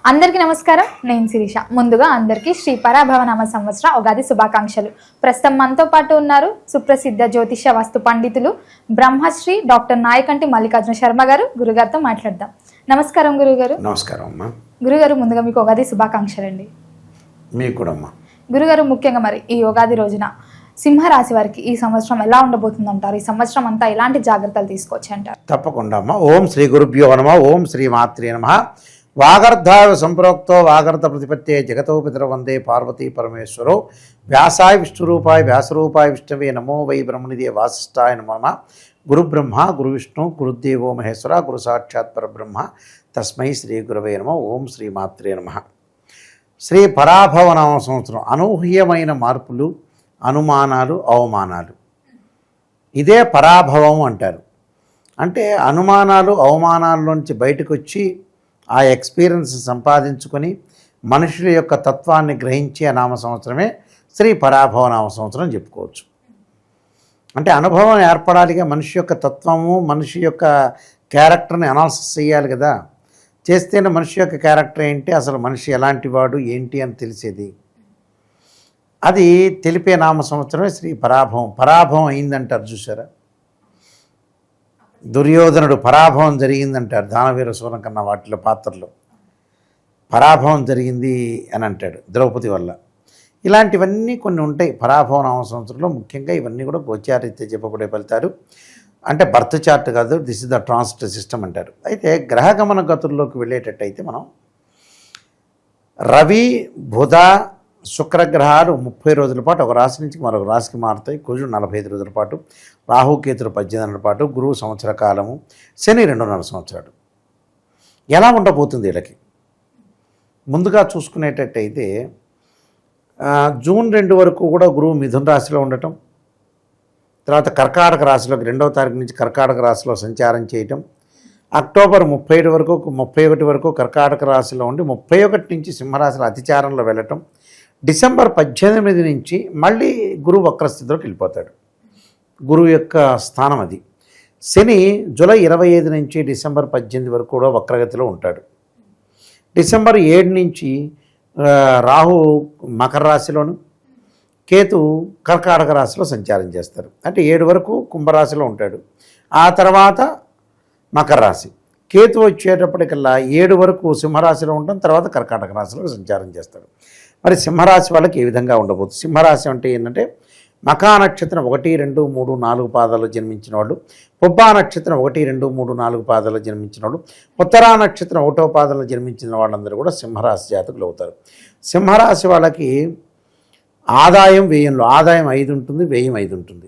అందరికీ నమస్కారం. నేను శిరీష. ముందుగా అందరికీ శ్రీ పరాభవనామ సంవత్సర ఉగాది శుభాకాంక్షలు. ప్రస్తుతం మనతో పాటు ఉన్నారు సుప్రసిద్ధ జ్యోతిష వాస్తు పండితులు బ్రహ్మశ్రీ డాక్టర్ నాయకంటి మల్లికార్జున శర్మ గారు. గురుగారితో మాట్లాడదాం. నమస్కారం గురుగారు. నమస్కారం అమ్మా. గురుగారు, ముందుగా మీకు ఉగాది శుభాకాంక్షలు అండి. మీకు కూడా అమ్మా. గురుగారు, ముఖ్యంగా మరి ఈ ఉగాది రోజున సింహరాశి వారికి ఈ సంవత్సరం ఎలా ఉండబోతుంది అంటారు? ఈ సంవత్సరం అంతా ఎలాంటి జాగ్రత్తలు తీసుకోవచ్చు అంటారు? తప్పకుండా అమ్మా. ఓం శ్రీ గురుభ్యో నమః. ఓం శ్రీ మాత్రే నమః. వాగర్ధాయ సంప్రోక్తో వాగర్ధ ప్రతిపత్తే జగతో పితరౌ వందే పార్వతీ పరమేశ్వరో. వ్యాసాయ విష్ణురూపాయ వ్యాసరూపాయ విష్ణవే నమో వై బ్రహ్మనిధే వాసిష్ఠాయ నమో నమః. గురు బ్రహ్మ గురు విష్ణు గురుదేవో మహేశ్వర గురు సాక్షాత్ పరబ్రహ్మ తస్మై శ్రీ గురవే నమః. ఓం శ్రీ మాత్రే నమః. శ్రీ పరాభవనామ సంవత్సరం అనూహ్యమైన మార్పులు, అనుమానాలు, అవమానాలు, ఇదే పరాభవం అంటారు. అంటే అనుమానాలు అవమానాల్లోంచి బయటకు వచ్చి ఆ ఎక్స్పీరియన్స్ సంపాదించుకొని మనుషుల యొక్క తత్వాన్ని గ్రహించే నామ సంవత్సరమే శ్రీ పరాభవ నామ సంవత్సరం చెప్పుకోవచ్చు. అంటే అనుభవం ఏర్పడాలిగా, మనిషి యొక్క తత్వము, మనిషి యొక్క క్యారెక్టర్ని అనాలిసిస్ చేయాలి కదా. చేస్తేనే మనిషి యొక్క క్యారెక్టర్ ఏంటి, అసలు మనిషి ఎలాంటి వాడు ఏంటి అని తెలిసేది. అది తెలిపే నామ సంవత్సరమే శ్రీ పరాభవం. పరాభవం అయిందంటారు చూసారా, దుర్యోధనుడు పరాభవం జరిగిందంటారు. దానవీర సూరం కన్నా వాటిలో పాత్రలో పరాభవం జరిగింది అని అంటాడు ద్రౌపది వల్ల. ఇలాంటివన్నీ కొన్ని ఉంటాయి పరాభవం నామ సంవత్సరంలో. ముఖ్యంగా ఇవన్నీ కూడా గోచారీత్యా చెప్పబడే ఫలితాలు. అంటే బర్త్ చార్ట్ కాదు, this is the transit system అంటారు. అయితే గ్రహగమన గతుల్లోకి వెళ్ళేటట్టయితే మనం రవి, బుధ, శుక్రగ్రహాలు 30 రోజుల పాటు ఒక రాశి నుంచి మరొక రాశికి మారుతాయి. కుజుడు 45 రోజుల పాటు, రాహుకేతులు 18 నెలల పాటు, గురువు సంవత్సర కాలము, శని 2.5 సంవత్సరాలు. ఎలా ఉండబోతుంది వీళ్ళకి? ముందుగా చూసుకునేటట్టయితే జూన్ 2 వరకు కూడా గురువు మిథున రాశిలో ఉండటం, తర్వాత కర్కాటక రాశిలోకి 2వ తారీఖు నుంచి కర్కాటక రాశిలో సంచారం చేయటం, అక్టోబర్ 31 వరకు కర్కాటక రాశిలో ఉండి 31 నుంచి సింహరాశిలో అతిచారంలో వెళ్ళటం, డిసెంబర్ 18 నుంచి మళ్ళీ గురువు వక్రస్థితిలోకి వెళ్ళిపోతాడు. గురువు యొక్క స్థానం అది. శని జూలై 25 నుంచి డిసెంబర్ 18 వరకు కూడా వక్రగతిలో ఉంటాడు. డిసెంబర్ 7 నుంచి రాహు మకర రాశిలోను, కేతు కర్కాటక రాశిలో సంచారం చేస్తారు. అంటే 7 వరకు కుంభరాశిలో ఉంటాడు. ఆ తర్వాత మకర రాశి. కేతు వచ్చేటప్పటికల్లా 7 వరకు సింహరాశిలో ఉండడం, తర్వాత కర్కాటక రాశిలో సంచారం చేస్తాడు. మరి సింహరాశి వాళ్ళకి ఏ విధంగా ఉండబోతుంది? సింహరాశి అంటే ఏంటంటే మఖా నక్షత్రం 1, 2, 3, 4 పాదాలు జన్మించిన వాళ్ళు, పుబ్బా నక్షత్రం 1, 2, 3, 4 పాదాలు జన్మించిన వాళ్ళు, ఉత్తరా నక్షత్రం 1వ పాదంలో జన్మించిన వాళ్ళందరూ కూడా సింహరాశి జాతకులు అవుతారు. సింహరాశి వాళ్ళకి ఆదాయం వ్యయంలో ఆదాయం 5 ఉంటుంది, వ్యయం 5 ఉంటుంది.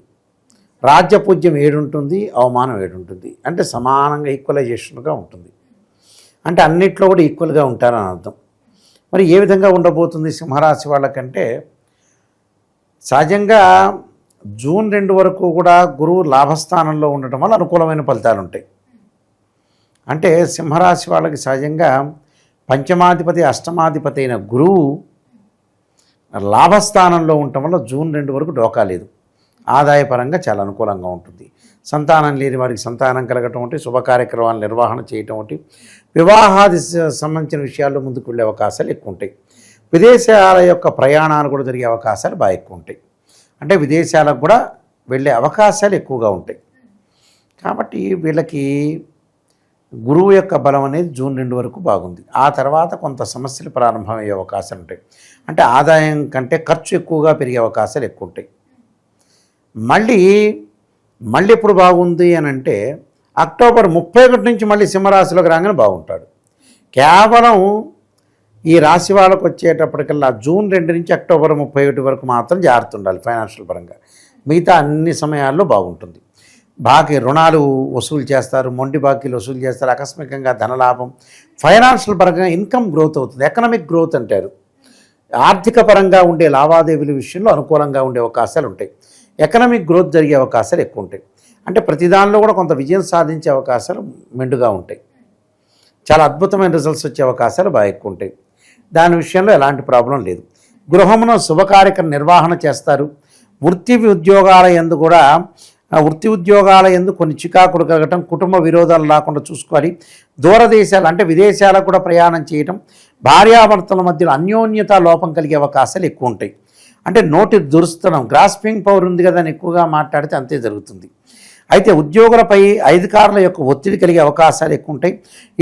రాజ్యపూజ్యం 7 ఉంటుంది, అవమానం 7 ఉంటుంది. అంటే సమానంగా ఈక్వలైజేషన్గా ఉంటుంది. అంటే అన్నిట్లో కూడా ఈక్వల్గా ఉంటారని అర్థం. మరి ఏ విధంగా ఉండబోతుంది సింహరాశి వాళ్ళకంటే, సహజంగా జూన్ 2 వరకు కూడా గురువు లాభస్థానంలో ఉండటం వల్ల అనుకూలమైన ఫలితాలు ఉంటాయి. అంటే సింహరాశి వాళ్ళకి సహజంగా పంచమాధిపతి, అష్టమాధిపతి అయిన గురువు లాభస్థానంలో ఉండటం వల్ల జూన్ 2 వరకు డోకా లేదు. ఆదాయపరంగా చాలా అనుకూలంగా ఉంటుంది. సంతానం లేని వారికి సంతానం కలగటం ఒకటి, శుభ కార్యక్రమాలు నిర్వహణ చేయటం ఒకటి, వివాహాది సంబంధించిన విషయాల్లో ముందుకు వెళ్ళే అవకాశాలు ఎక్కువ ఉంటాయి. విదేశాల యొక్క ప్రయాణాలు కూడా జరిగే అవకాశాలు బాగా ఎక్కువ ఉంటాయి. అంటే విదేశాలకు కూడా వెళ్ళే అవకాశాలు ఎక్కువగా ఉంటాయి. కాబట్టి వీళ్ళకి గురువు యొక్క బలం అనేది జూన్ 2 వరకు బాగుంది. ఆ తర్వాత కొంత సమస్యలు ప్రారంభమయ్యే అవకాశాలు ఉంటాయి. అంటే ఆదాయం కంటే ఖర్చు ఎక్కువగా పెరిగే అవకాశాలు ఎక్కువ ఉంటాయి. మళ్ళీ ఎప్పుడు బాగుంది అని అంటే అక్టోబర్ 31 నుంచి మళ్ళీ సింహరాశిలోకి రాగానే బాగుంటాడు. కేవలం ఈ రాశి వాళ్ళకు వచ్చేటప్పటికల్లా జూన్ 2 నుంచి అక్టోబర్ 31 వరకు మాత్రం జాగ్రత్త ఉండాలి ఫైనాన్షియల్ పరంగా. మిగతా అన్ని సమయాల్లో బాగుంటుంది. బాకీ రుణాలు వసూలు చేస్తారు, మొండి బాకీలు వసూలు చేస్తారు, ఆకస్మికంగా ధనలాభం, ఫైనాన్షియల్ పరంగా ఇన్కమ్ గ్రోత్ అవుతుంది. ఎకనామిక్ గ్రోత్ అంటారు. ఆర్థిక పరంగా ఉండే లావాదేవీల విషయంలో అనుకూలంగా ఉండే అవకాశాలు ఉంటాయి. ఎకనామిక్ గ్రోత్ జరిగే అవకాశాలు ఎక్కువ ఉంటాయి. అంటే ప్రతి దానిలో కూడా కొంత విజయం సాధించే అవకాశాలు మెండుగా ఉంటాయి. చాలా అద్భుతమైన రిజల్ట్స్ వచ్చే అవకాశాలు బాగా ఎక్కువ ఉంటాయి. దాని విషయంలో ఎలాంటి ప్రాబ్లం లేదు. గృహమును శుభకార్యక్రమ నిర్వహణ చేస్తారు. వృత్తి ఉద్యోగాల యందు కూడా వృత్తి ఉద్యోగాల యందు కొన్ని చికాకులు కలగటం, కుటుంబ విరోధాలు రాకుండా చూసుకోవాలి. దూరదేశాలు అంటే విదేశాలకు కూడా ప్రయాణం చేయటం, భార్యాభర్తల మధ్యలో అన్యోన్యత లోపం కలిగే అవకాశాలు ఎక్కువ ఉంటాయి. అంటే నోటి దురుస్తనం, గ్రాస్పింగ్ పవర్ ఉంది కదా అని ఎక్కువగా మాట్లాడితే అంతే జరుగుతుంది. అయితే ఉద్యోగులపై అధికారుల యొక్క ఒత్తిడి కలిగే అవకాశాలు ఎక్కువ ఉంటాయి.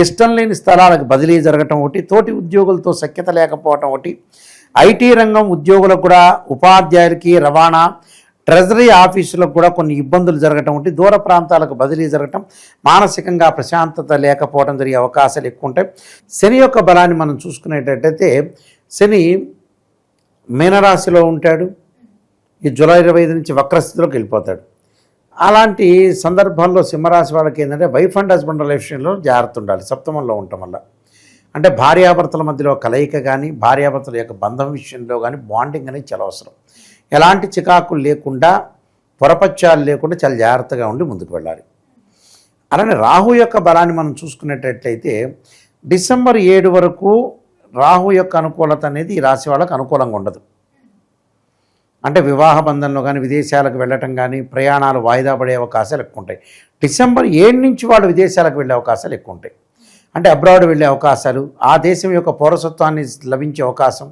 ఇష్టం లేని స్థలాలకు బదిలీ జరగటం ఒకటి, తోటి ఉద్యోగులతో సఖ్యత లేకపోవటం ఒకటి, ఐటీ రంగం ఉద్యోగులకు కూడా, ఉపాధ్యాయులకి, రవాణా, ట్రెజరీ ఆఫీసులకు కూడా కొన్ని ఇబ్బందులు జరగటం ఒకటి, దూర ప్రాంతాలకు బదిలీ జరగటం, మానసికంగా ప్రశాంతత లేకపోవడం జరిగే అవకాశాలు ఎక్కువ ఉంటాయి. శని యొక్క బలాన్ని మనం చూసుకునేటట్టయితే శని మీనరాశిలో ఉంటాడు. ఈ జూలై 25 నుంచి వక్రస్థితిలోకి వెళ్ళిపోతాడు. అలాంటి సందర్భాల్లో సింహరాశి వాళ్ళకి ఏంటంటే వైఫ్ అండ్ హస్బెండ్ రిలేషన్లో జాగ్రత్త ఉండాలి. సప్తమంలో ఉండటం వల్ల అంటే భార్యాభర్తల మధ్యలో కలయిక కానీ, భార్యాభర్తల యొక్క బంధం విషయంలో కానీ బాండింగ్ అనేది చాలా అవసరం. ఎలాంటి చికాకులు లేకుండా, పొరపత్యాలు లేకుండా చాలా జాగ్రత్తగా ఉండి ముందుకు వెళ్ళాలి. అలానే రాహు యొక్క బలాన్ని మనం చూసుకునేటట్లయితే డిసెంబర్ 7 వరకు రాహు యొక్క అనుకూలత అనేది ఈ రాశి వాళ్ళకు అనుకూలంగా ఉండదు. అంటే వివాహ బంధంలో కానీ, విదేశాలకు వెళ్ళటం కానీ, ప్రయాణాలు వాయిదా పడే అవకాశాలు ఎక్కువ ఉంటాయి. డిసెంబర్ 7 నుంచి వాళ్ళు విదేశాలకు వెళ్ళే అవకాశాలు ఎక్కువ ఉంటాయి. అంటే అబ్రాడ్ వెళ్ళే అవకాశాలు, ఆ దేశం యొక్క పౌరసత్వాన్ని లభించే అవకాశం,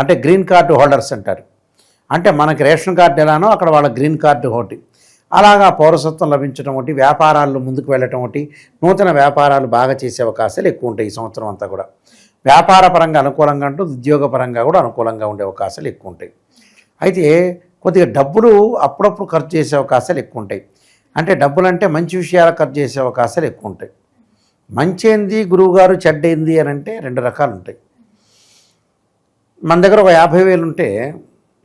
అంటే గ్రీన్ కార్డు హోల్డర్స్ అంటారు. అంటే మనకి రేషన్ కార్డు ఎలానో అక్కడ వాళ్ళ గ్రీన్ కార్డు ఒకటి, అలాగా పౌరసత్వం లభించడం ఒకటి, వ్యాపారాల్లో ముందుకు వెళ్ళటం ఒకటి, నూతన వ్యాపారాలు బాగా చేసే అవకాశాలు ఎక్కువ ఉంటాయి. ఈ సంవత్సరం అంతా కూడా వ్యాపార పరంగా అనుకూలంగా ఉంటూ, ఉద్యోగపరంగా కూడా అనుకూలంగా ఉండే అవకాశాలు ఎక్కువ ఉంటాయి. అయితే కొద్దిగా డబ్బులు అప్పుడప్పుడు ఖర్చు చేసే అవకాశాలు ఎక్కువ ఉంటాయి. అంటే డబ్బులు అంటే మంచి విషయాలకు ఖర్చు చేసే అవకాశాలు ఎక్కువ ఉంటాయి. మంచి ఏంది గురువుగారు, చెడ్డ ఏంది అని అంటే 2 రకాలు ఉంటాయి. మన దగ్గర ఒక 50,000 ఉంటే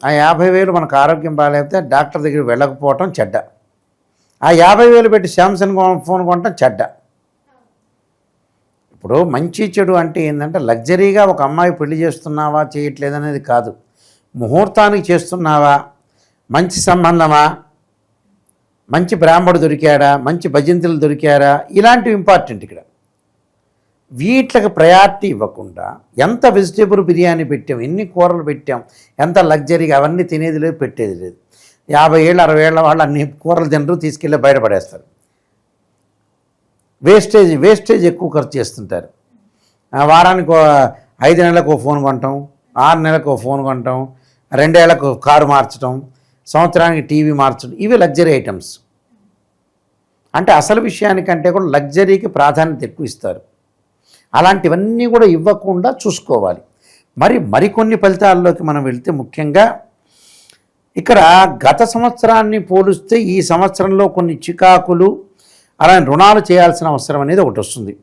ఆ 50,000 మనకు ఆరోగ్యం బాగాలేకపోతే డాక్టర్ దగ్గరికి వెళ్ళకపోవటం చెడ్డ. ఆ 50,000 పెట్టి శాంసంగ్ ఫోన్ కొనటం చెడ్డ. ఇప్పుడు మంచి చెడు అంటే ఏంటంటే లగ్జరీగా ఒక అమ్మాయి పెళ్లి చేస్తున్నావా చేయట్లేదనేది కాదు, ముహూర్తానికి చేస్తున్నావా, మంచి సంబంధమా, మంచి బ్రాహ్మడు దొరికాడా, మంచి భజంతులు దొరికారా, ఇలాంటివి ఇంపార్టెంట్. ఇక్కడ వీటికి ప్రయారిటీ ఇవ్వకుండా ఎంత వెజిటేబుల్ బిర్యానీ పెట్టాం, ఎన్ని కూరలు పెట్టాం, ఎంత లగ్జరీగా, అవన్నీ తినేది లేదు, పెట్టేది లేదు. 50 ఏళ్ళు 60 ఏళ్ళ వాళ్ళు అన్ని కూరలు తినరు, తీసుకెళ్ళి బయటపడేస్తారు. వేస్టేజ్ ఎక్కువ ఖర్చు చేస్తుంటారు. వారానికి 5 నెలలకు ఒక ఫోన్ కొంటాం, 6 నెలలకు ఒక ఫోన్ కొంటాం, 2 ఏళ్లకు కారు మార్చడం, సంవత్సరానికి టీవీ మార్చడం, ఇవి లగ్జరీ ఐటమ్స్. అంటే అసలు విషయానికంటే కూడా లగ్జరీకి ప్రాధాన్యత ఎక్కువ ఇస్తారు. అలాంటివన్నీ కూడా ఇవ్వకుండా చూసుకోవాలి. మరికొన్ని ఫలితాల్లోకి మనం వెళ్తే ముఖ్యంగా ఇక్కడ గత సంవత్సరాన్ని పోలిస్తే ఈ సంవత్సరంలో కొన్ని చికాకులు, అలానే రుణాలు చేయాల్సిన అవసరం అనేది ఒకటి వస్తుంది.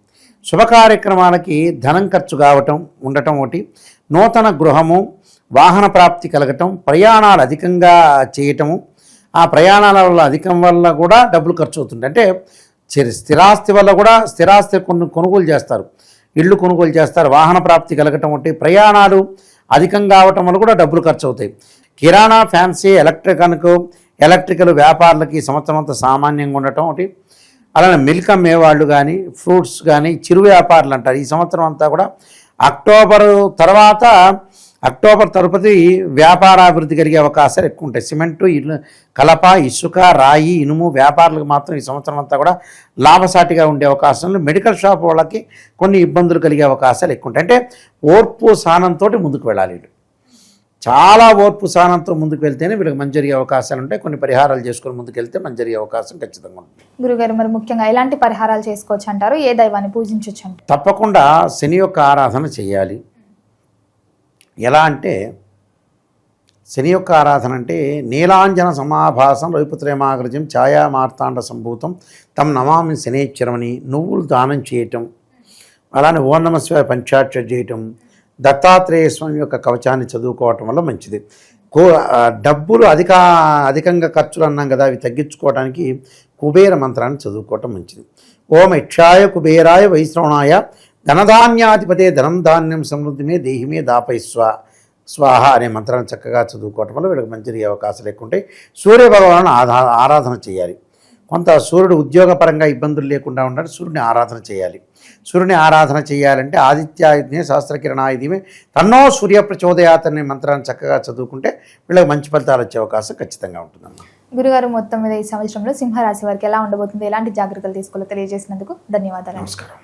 శుభ కార్యక్రమాలకి ధనం ఖర్చు కావటం ఉండటం ఒకటి, నూతన గృహము, వాహన ప్రాప్తి కలగటం, ప్రయాణాలు అధికంగా చేయటము, ఆ ప్రయాణాల వల్ల అధికం వల్ల కూడా డబ్బులు ఖర్చు అవుతుంది. అంటే స్థిరాస్తి వల్ల కూడా స్థిరాస్తి కొనుగోలు చేస్తారు, ఇళ్ళు కొనుగోలు చేస్తారు, వాహన ప్రాప్తి కలగటం ఒకటి, ప్రయాణాలు అధికం కావటం వల్ల కూడా డబ్బులు ఖర్చు అవుతాయి. కిరాణా, ఫ్యాన్సీ, ఎలక్ట్రికల్ వ్యాపారులకి ఈ సంవత్సరం అంతా సామాన్యంగా ఉండటం ఒకటి, అలానే మిల్క్ అమ్మేవాళ్ళు కానీ, ఫ్రూట్స్ కానీ, చిరు వ్యాపారులు అంటారు. ఈ సంవత్సరం అంతా కూడా అక్టోబర్ తరుపతి వ్యాపారాభివృద్ధి కలిగే అవకాశాలు ఎక్కువ ఉంటాయి. సిమెంటు, కలప, ఇసుక, రాయి, ఇనుము వ్యాపారులకు మాత్రం ఈ సంవత్సరం అంతా కూడా లాభసాటిగా ఉండే అవకాశాలు. మెడికల్ షాప్ వాళ్ళకి కొన్ని ఇబ్బందులు కలిగే అవకాశాలు ఎక్కువ ఉంటాయి. అంటే ఓర్పు సహనంతో ముందుకు వెళ్ళాలి. చాలా ఓర్పు సహనంతో ముందుకు వెళ్తేనే వీళ్ళకి మంచి జరిగే అవకాశాలు ఉంటాయి. కొన్ని పరిహారాలు చేసుకొని ముందుకు వెళ్తే మంచి జరిగే అవకాశం ఖచ్చితంగా ఉంటుంది. గురుగారు, మరి ముఖ్యంగా ఎలాంటి పరిహారాలు చేసుకోవచ్చు అంటారు? ఏ దైవాన్ని పూజించవచ్చు అంటారు? తప్పకుండా శని యొక్క ఆరాధన చేయాలి. ఎలా అంటే శని యొక్క ఆరాధన అంటే నీలాంజన సమాభాసం రవిపుత్రేమాగ్రజం ఛాయా మార్తాండ సంభూతం తమ నమామి శనేశ్వరమని నువ్వులు దానం చేయటం, అలానే ఓం నమః శివాయ పంచాక్షరి చేయటం, దత్తాత్రేయ స్వామి యొక్క కవచాన్ని చదువుకోవటం వల్ల మంచిది. డబ్బులు అధికంగా ఖర్చులు అన్నాం కదా, అవి తగ్గించుకోవడానికి కుబేర మంత్రాన్ని చదువుకోవటం మంచిది. ఓం యక్షాయ కుబేరాయ వైశ్రవణాయ ధనధాన్యాధిపతే ధనం ధాన్యం సమృద్ధిమే దేహిమే దాపై స్వాహ అనే మంత్రాన్ని చక్కగా చదువుకోవటం వల్ల వీళ్ళకి మంచి జరిగే అవకాశాలు ఎక్కువ ఉంటాయి. సూర్య భగవాను ఆరాధన చేయాలి. కొంత సూర్యుడు ఉద్యోగపరంగా ఇబ్బందులు లేకుండా ఉండాలి, సూర్యుని ఆరాధన చేయాలి. సూర్యుని ఆరాధన చేయాలంటే ఆదిత్యాయుధే సహస్రకిరణాయుధమే తన్నో సూర్య ప్రచోదయాత్ అనే మంత్రాన్ని చక్కగా చదువుకుంటే వీళ్ళకి మంచి ఫలితాలు వచ్చే అవకాశం ఖచ్చితంగా ఉంటుందన్నమాట. గురుగారు మొత్తం మీద ఈ సంవత్సరంలో సింహరాశి వారికి ఎలా ఉండబోతుంది, ఎలాంటి జాగ్రత్తలు తీసుకోవాలో తెలియజేసినందుకు ధన్యవాదాలు. నమస్కారం.